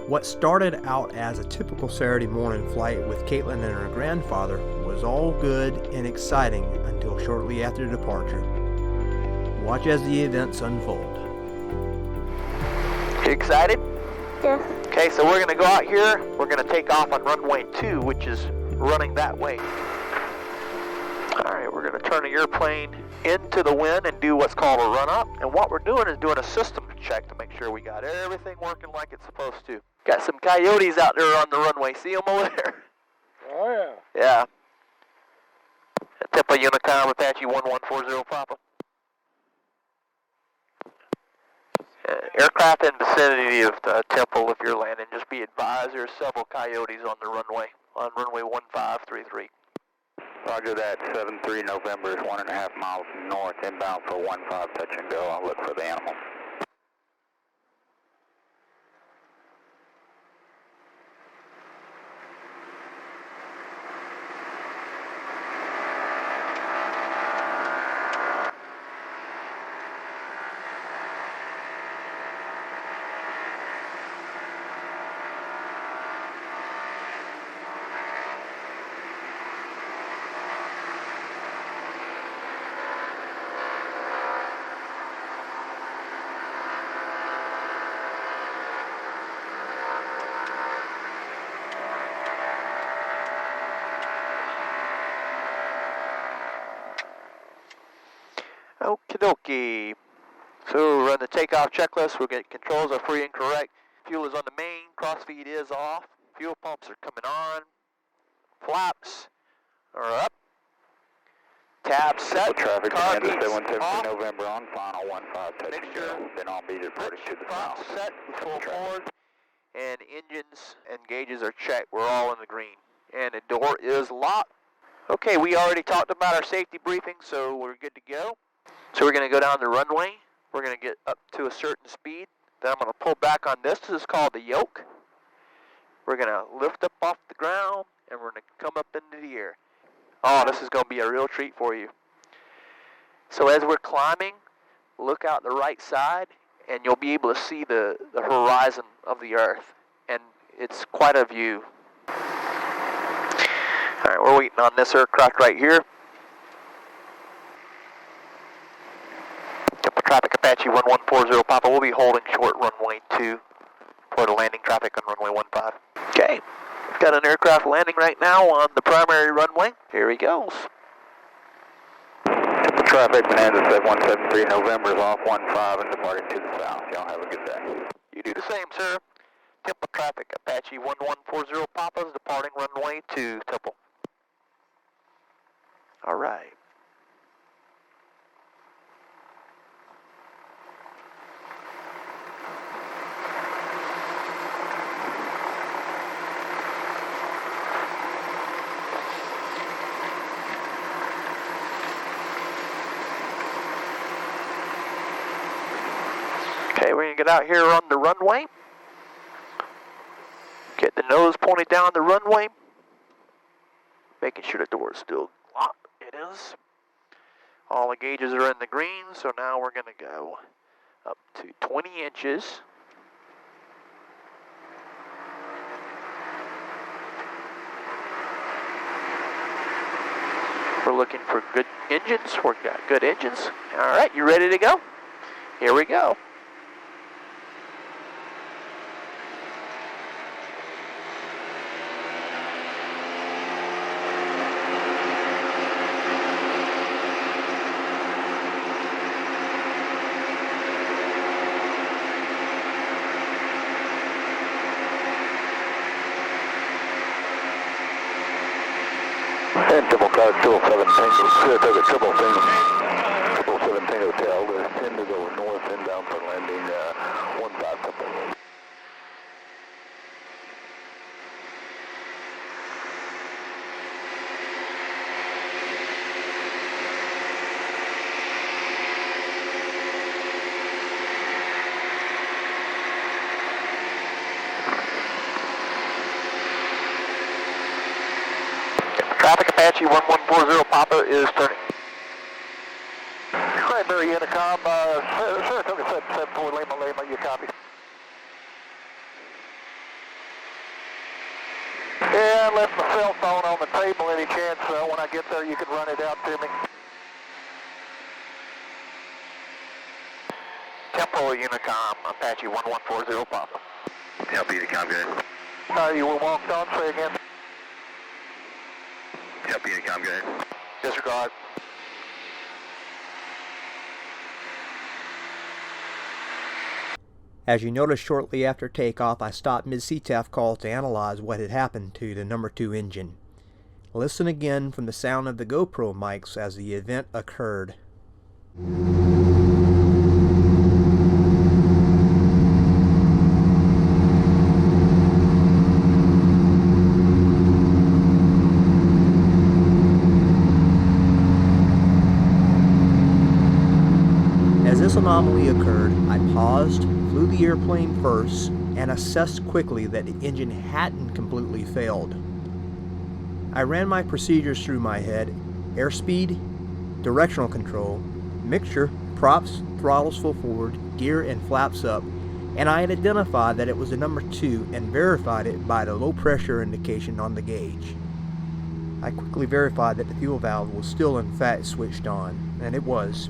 What started out as a typical Saturday morning flight with Caitlin and her grandfather was all good and exciting until shortly after departure. Watch as the events unfold. You excited? Yeah. Okay, so we're going to go out here. We're going to take off on runway 2, which is running that way. Alright, we're going to turn the airplane into the wind and do what's called a run-up. And what we're doing is doing a system check to make sure we got everything working like it's supposed to. Got some coyotes out there on the runway. See them over there? Oh, yeah. Yeah. Tempo Unicom, Apache 1140 Papa. Aircraft in vicinity of the Temple, if you're landing, just be advised there's several coyotes on the runway, on runway 1533. Roger that, 73 November is 1.5 miles north, inbound for 15 touch and go. I'll look for the animal. Okie dokie. So we're on the takeoff checklist. We'll get controls are free and correct. Fuel is on the main. Crossfeed is off. Fuel pumps are coming on. Flaps are up. Tab set. Traffic Car command gates 170 off. November on final 15 touch and Mixture. go. Then I'll be reported to the Front south. set. Full forward. And engines and gauges are checked. We're all in the green. And the door is locked. Okay, we already talked about our safety briefing, so we're good to go. So we're going to go down the runway. We're going to get up to a certain speed. Then I'm going to pull back on this. This is called the yoke. We're going to lift up off the ground, and we're going to come up into the air. Oh, this is going to be a real treat for you. So as we're climbing, look out the right side, and you'll be able to see the horizon of the Earth. And it's quite a view. All right, we're waiting on this aircraft right here. Traffic Apache 1140 Papa. We'll be holding short runway 2 for the landing traffic on runway 15. Okay, we've got an aircraft landing right now on the primary runway. Here he goes. Traffic command 173 November is off 15 and departing to the south. Y'all have a good day. You do the same, sir. Temple traffic Apache 1140 Papa is departing runway 2 Temple. All right. Okay, we're going to get out here on the runway. Get the nose pointed down the runway. Making sure the door is still locked. It is. All the gauges are in the green, so now we're going to go up to 20 inches. We're looking for good engines. We've got good engines. All right, you ready to go? Here we go. And triple car 207 Tango, triple 17 Hotel, 10 to go north, inbound for landing 15 Temple. Traffic Apache 1140 Papa is turning. Cranberry Intercom, Saratoga 774 Lima, you copy? cell phone on the table any chance when I get there you could run it out to me? Tempo Unicom, Apache 1140 Papa. Tempo Unicom, good. You were walked on, say again. Tempo Unicom, good. Disregard. As you notice, shortly after takeoff, I stopped mid-CTAF call to analyze what had happened to the number 2 engine. Listen again from the sound of the GoPro mics as the event occurred. As this anomaly occurred, I paused, flew the airplane first, and assessed quickly that the engine hadn't completely failed. I ran my procedures through my head: airspeed, directional control, mixture, props, throttles full forward, gear and flaps up, and I had identified that it was the number 2 and verified it by the low pressure indication on the gauge. I quickly verified that the fuel valve was still in fact switched on, and it was.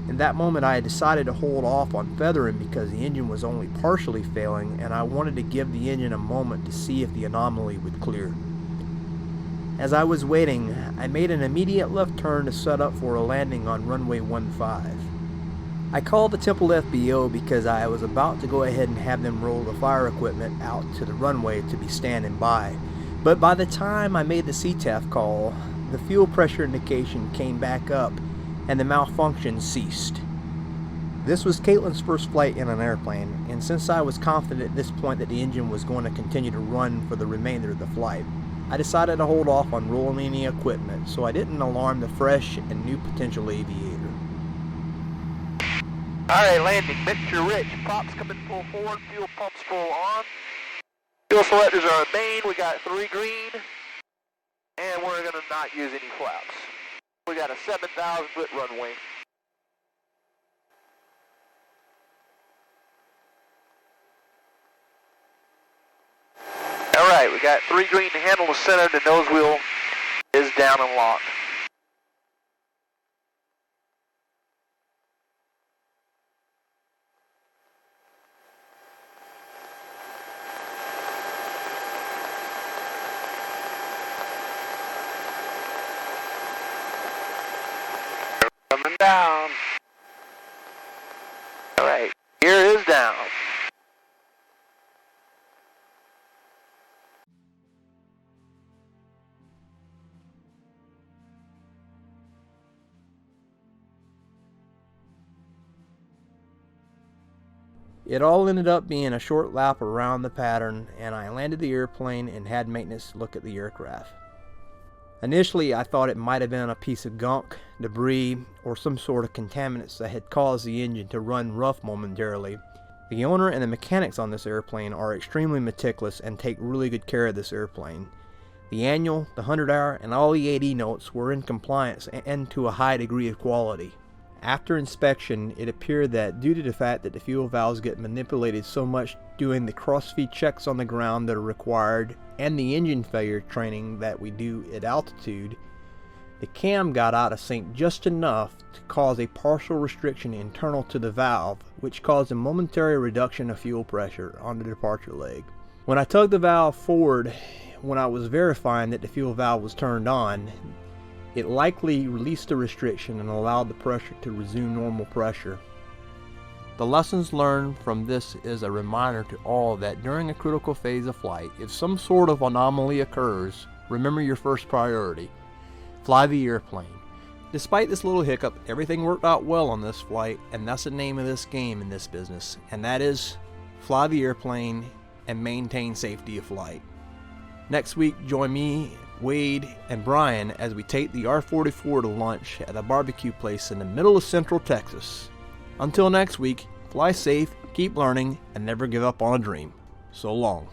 In that moment I had decided to hold off on feathering because the engine was only partially failing and I wanted to give the engine a moment to see if the anomaly would clear. As I was waiting, I made an immediate left turn to set up for a landing on runway 15. I called the Temple FBO because I was about to go ahead and have them roll the fire equipment out to the runway to be standing by. But by the time I made the CTAF call, the fuel pressure indication came back up and the malfunction ceased. This was Caitlin's first flight in an airplane, and since I was confident at this point that the engine was going to continue to run for the remainder of the flight, I decided to hold off on rolling any equipment so I didn't alarm the fresh and new potential aviator. Alright, landing, mixture rich, props coming full forward, fuel pumps full on. Fuel selectors are in main, we got 3 green, and we're going to not use any flaps. We got a 7,000 foot runway. Alright, we got 3 green to handle the center, the nose wheel is down and locked. Coming down. Alright, gear is down. It all ended up being a short lap around the pattern, and I landed the airplane and had maintenance look at the aircraft. Initially, I thought it might have been a piece of gunk, debris, or some sort of contaminants that had caused the engine to run rough momentarily. The owner and the mechanics on this airplane are extremely meticulous and take really good care of this airplane. The annual, the 100-hour, and all the AD notes were in compliance and to a high degree of quality. After inspection, it appeared that due to the fact that the fuel valves get manipulated so much doing the cross-feed checks on the ground that are required and the engine failure training that we do at altitude, the cam got out of sync just enough to cause a partial restriction internal to the valve, which caused a momentary reduction of fuel pressure on the departure leg. When I tugged the valve forward, when I was verifying that the fuel valve was turned on, it likely released the restriction and allowed the pressure to resume normal pressure. The lessons learned from this is a reminder to all that during a critical phase of flight, if some sort of anomaly occurs, remember your first priority: fly the airplane. Despite this little hiccup, everything worked out well on this flight, and that's the name of this game in this business, and that is fly the airplane and maintain safety of flight. Next week, join me, Wade, and Brian as we take the R-44 to lunch at a barbecue place in the middle of Central Texas. Until next week, fly safe, keep learning, and never give up on a dream. So long.